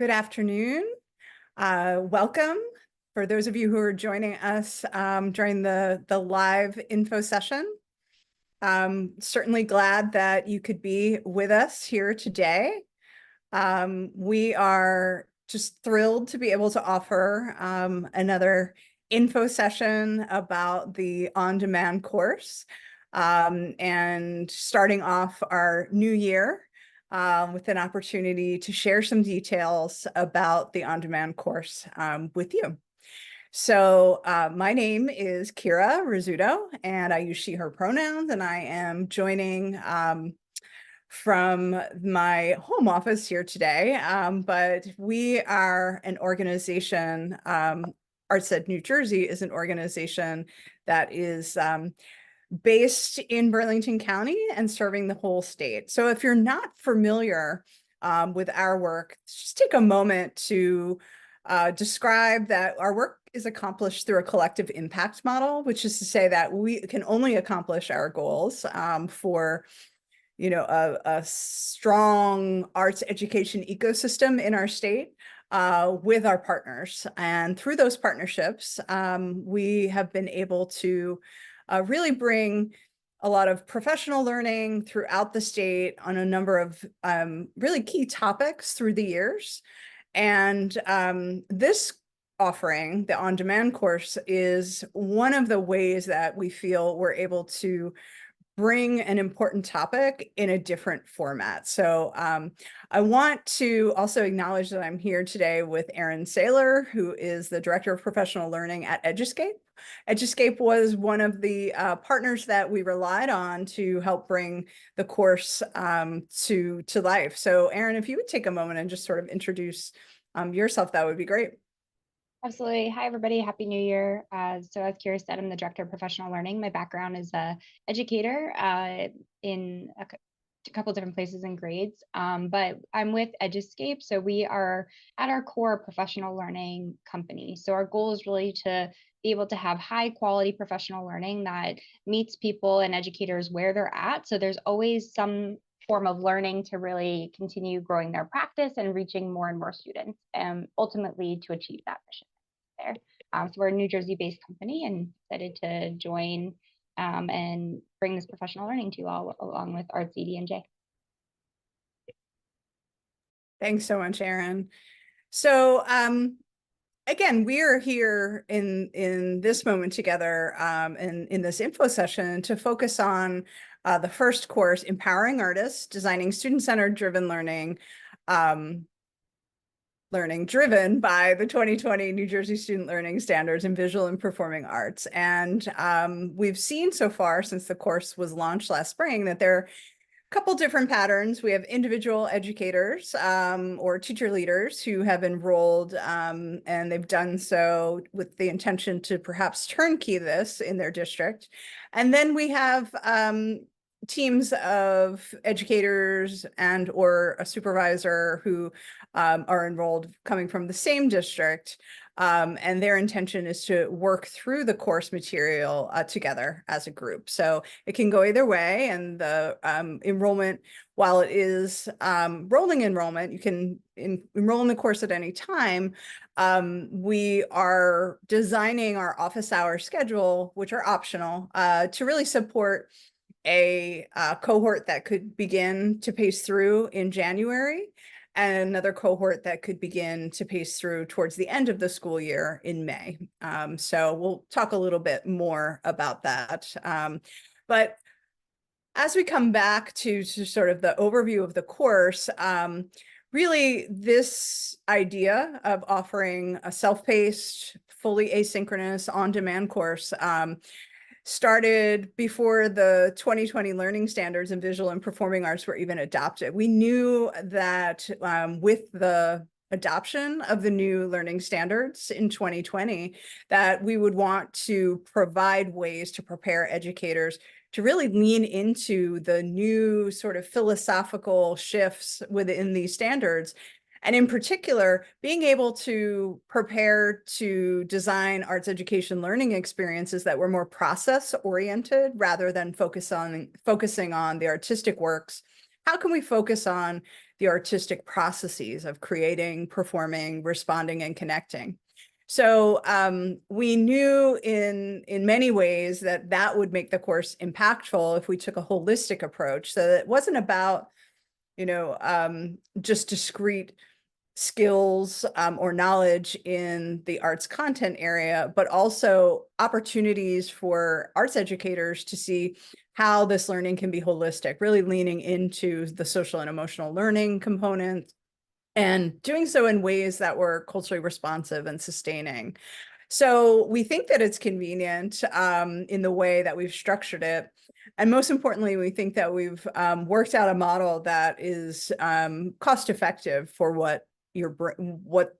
Good afternoon. Welcome for those of you who are joining us during the live info session. Certainly glad that you could be with us here today. We are just thrilled to be able to offer another info session about the on-demand course and starting off our new year with an opportunity to share some details about the on-demand course with you. So my name is Kira Rizzuto, and I use she, her pronouns, and I am joining from my home office here today. But we are an organization, ArtsEd New Jersey is an organization that is based in Burlington County and serving the whole state. So if you're not familiar with our work, just take a moment to describe that our work is accomplished through a collective impact model, which is to say that we can only accomplish our goals for a strong arts education ecosystem in our state with our partners. And through those partnerships, we have been able to really bring a lot of professional learning throughout the state on a number of really key topics through the years. And this offering, the on-demand course, is one of the ways that we feel we're able to bring an important topic in a different format. So I want to also acknowledge that I'm here today with Erin Saylor, who is the Director of Professional Learning at Eduscape. Eduscape was one of the partners that we relied on to help bring the course to life. So Erin, if you would take a moment and just sort of introduce yourself, that would be great. Absolutely. Hi, everybody. Happy New Year. So as Kira said, I'm the Director of Professional Learning. My background is a educator in a couple different places and grades, but I'm with Eduscape. So we are at our core a professional learning company. So our goal is really to be able to have high quality professional learning that meets people and educators where they're at. So there's always some form of learning to really continue growing their practice and reaching more and more students, and ultimately to achieve that mission there. So we're a New Jersey-based company and excited to join and bring this professional learning to you all along with ArtsED and J. Thanks so much, Erin. So again, we are here in this moment together and in this info session to focus on the first course, Empowering Artists, Designing Student-Centered Driven Learning, learning driven by the 2020 New Jersey Student Learning Standards in Visual and Performing Arts. And we've seen so far since the course was launched last spring that there are a couple different patterns. We have individual educators or teacher leaders who have enrolled and they've done so with the intention to perhaps turnkey this in their district. And then we have teams of educators and or a supervisor who are enrolled coming from the same district. And their intention is to work through the course material together as a group. So it can go either way. And the enrollment, while it is rolling enrollment, you can enroll in the course at any time. We are designing our office hour schedule, which are optional, to really support a cohort that could begin to pace through in January and another cohort that could begin to pace through towards the end of the school year in May. So we'll talk a little bit more about that. But as we come back to sort of the overview of the course, really this idea of offering a self-paced, fully asynchronous, on-demand course started before the 2020 learning standards in visual and performing arts were even adopted. We knew that with the adoption of the new learning standards in 2020, that we would want to provide ways to prepare educators to really lean into the new sort of philosophical shifts within these standards. And in particular, being able to prepare to design arts education learning experiences that were more process oriented rather than focusing on the artistic works how can we focus on the artistic processes of creating, performing, responding, and connecting? So we knew in many ways that that would make the course impactful if we took a holistic approach. So that it wasn't about, just discrete skills or knowledge in the arts content area, but also opportunities for arts educators to see how this learning can be holistic, really leaning into the social and emotional learning component and doing so in ways that were culturally responsive and sustaining. So we think that it's convenient in the way that we've structured it. And most importantly, we think that we've worked out a model that is cost effective for what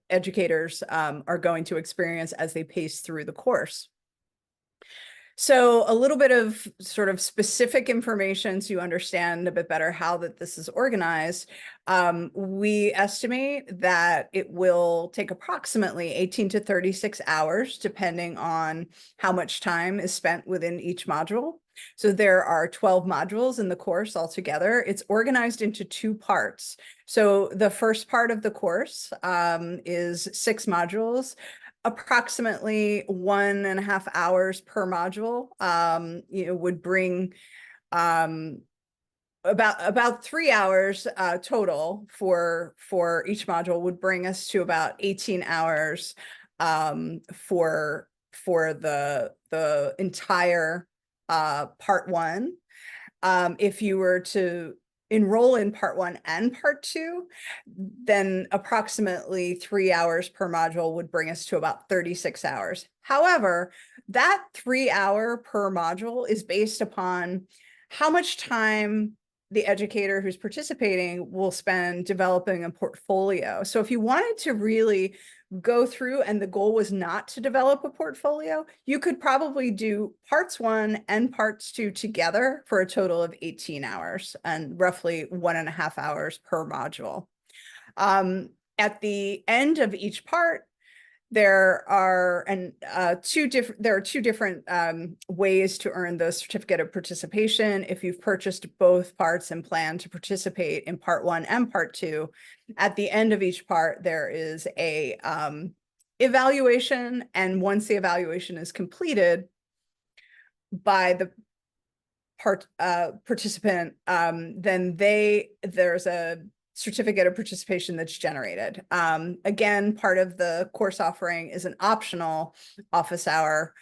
educators are going to experience as they pace through the course. So a little bit of sort of specific information so you understand a bit better how that this is organized. We estimate that it will take approximately 18 to 36 hours, depending on how much time is spent within each module. So there are 12 modules in the course altogether. It's organized into 2 parts. So the first part of the course is 6 modules, approximately 1.5 hours per module, would bring about 3 hours total for each module, would bring us to about 18 hours for the entire part 1. If you were to enroll in part 1 and part 2, then approximately 3 hours per module would bring us to about 36 hours. However, that 3-hour per module is based upon how much time the educator who's participating will spend developing a portfolio. So if you wanted to really go through and the goal was not to develop a portfolio, you could probably do parts 1 and parts 2 together for a total of 18 hours and roughly 1.5 hours per module. At the end of each part, there are two different ways to earn the certificate of participation. If you've purchased both parts and plan to participate in part 1 and part 2, at the end of each part, there is a evaluation. And once the evaluation is completed by the participant, then there's a certificate of participation that's generated. Again, part of the course offering is an optional office hour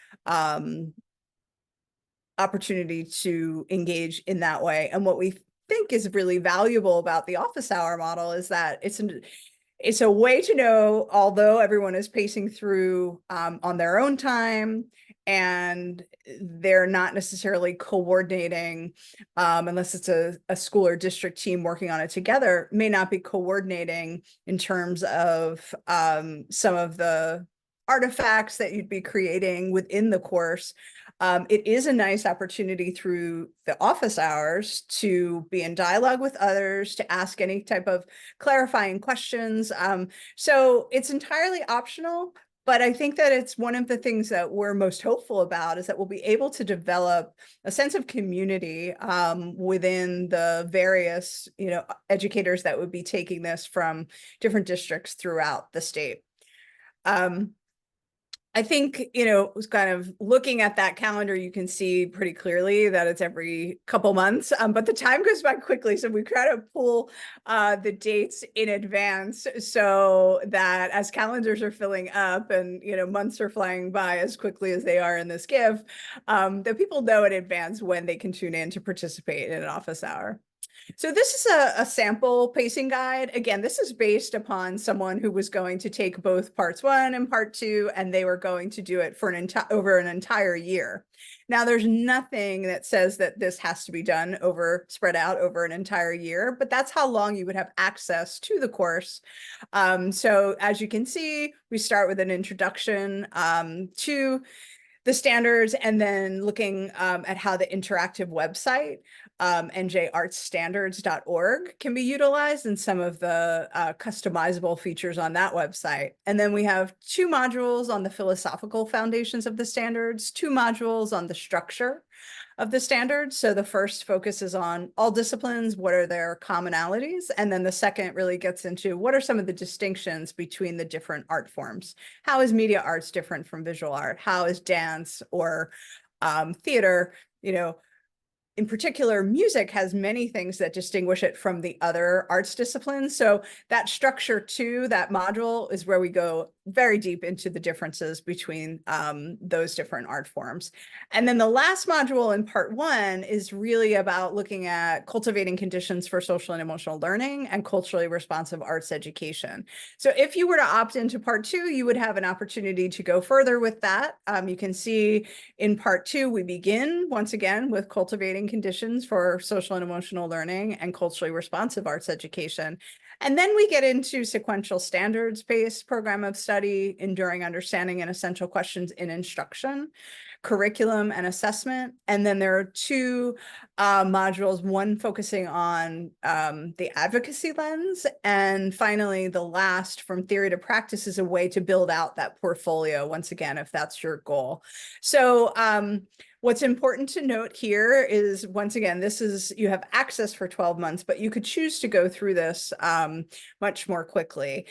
opportunity to engage in that way. And what we think is really valuable about the office hour model is that it's a way to know, although everyone is pacing through on their own time, and they're not necessarily coordinating, unless it's a school or district team working on it together, may not be coordinating in terms of some of the artifacts that you'd be creating within the course. It is a nice opportunity through the office hours to be in dialogue with others, to ask any type of clarifying questions. So it's entirely optional, but I think that it's one of the things that we're most hopeful about, is that we'll be able to develop a sense of community within the various, educators that would be taking this from different districts throughout the state. I think, kind of looking at that calendar, you can see pretty clearly that it's every couple months, but the time goes by quickly. So we try to pull the dates in advance so that as calendars are filling up and, months are flying by as quickly as they are in this GIF, that people know in advance when they can tune in to participate in an office hour. So this is a sample pacing guide. Again, this is based upon someone who was going to take both parts 1 and part 2, and they were going to do it for over an entire year. Now, there's nothing that says that this has to be done spread out over an entire year, but that's how long you would have access to the course. So as you can see, we start with an introduction to the standards, and then looking at how the interactive website njartsstandards.org can be utilized, and some of the customizable features on that website. And then we have 2 modules on the philosophical foundations of the standards, 2 modules on the structure of the standards. So the first focuses on all disciplines, what are their commonalities? And then the second really gets into what are some of the distinctions between the different art forms? How is media arts different from visual art? How is dance or theater, in particular, music has many things that distinguish it from the other arts disciplines. So that structure too, that module is where we go very deep into the differences between those different art forms. And then the last module in part 1 is really about looking at cultivating conditions for social and emotional learning and culturally responsive arts education. So if you were to opt into part 2, you would have an opportunity to go further with that. You can see in part 2, we begin once again with cultivating conditions for social and emotional learning and culturally responsive arts education. And then we get into sequential standards-based program of study, enduring understanding and essential questions in instruction, curriculum and assessment. And then there are 2 modules, one focusing on the advocacy lens. And finally, the last, from theory to practice, is a way to build out that portfolio, once again, if that's your goal. So what's important to note here is, once again, you have access for 12 months, but you could choose to go through this much more quickly.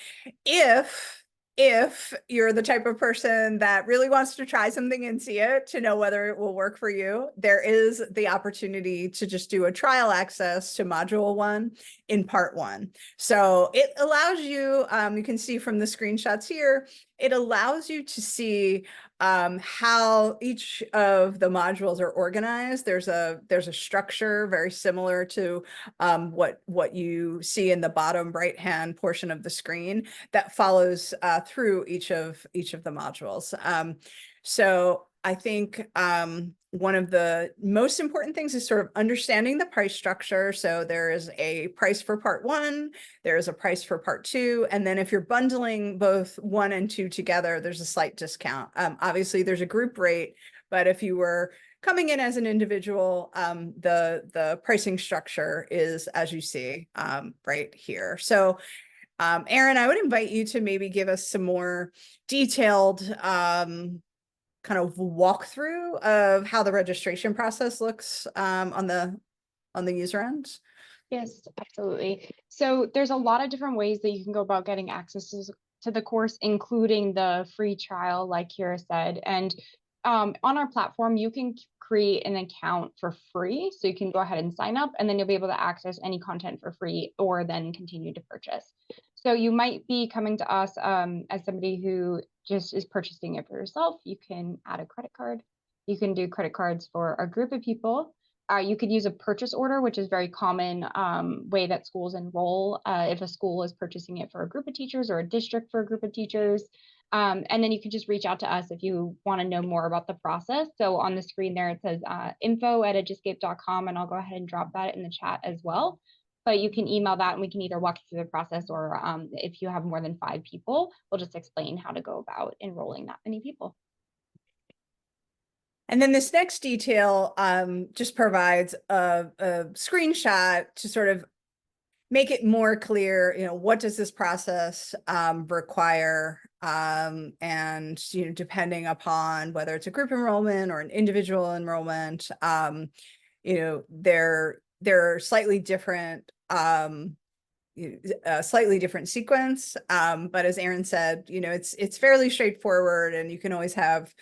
If you're the type of person that really wants to try something and see it to know whether it will work for you, there is the opportunity to just do a trial access to module 1 in part 1. So it allows you, you can see from the screenshots here, it allows you to see how each of the modules are organized. There's a structure very similar to what you see in the bottom right hand portion of the screen that follows through each of the modules. So I think one of the most important things is sort of understanding the price structure. So there is a price for part 1, there is a price for part 2, and then if you're bundling both 1 and 2 together, there's a slight discount. Obviously, there's a group rate, but if you were coming in as an individual, the pricing structure is, as you see, right here. So Erin, I would invite you to maybe give us some more detailed kind of walkthrough of how the registration process looks on the user end. Yes, absolutely. So there's a lot of different ways that you can go about getting access to the course, including the free trial, like Kira said. And on our platform, you can create an account for free. So you can go ahead and sign up, and then you'll be able to access any content for free or then continue to purchase. So you might be coming to us as somebody who just is purchasing it for yourself. You can add a credit card. You can do credit cards for a group of people. You could use a purchase order, which is very common way that schools enroll if a school is purchasing it for a group of teachers or a district for a group of teachers. And then you can just reach out to us if you want to know more about the process. So on the screen there, it says info@eduscape.com, and I'll go ahead and drop that in the chat as well. But you can email that and we can either walk you through the process, or if you have more than 5 people, we'll just explain how to go about enrolling that many people. And then this next detail just provides a screenshot to sort of make it more clear, what does this process require? And, depending upon whether it's a group enrollment or an individual enrollment, there are slightly different a slightly different sequence. But as Erin said, it's fairly straightforward, and you can always have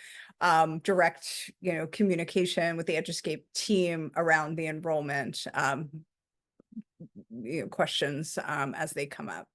direct, communication with the Eduscape team around the enrollment questions as they come up.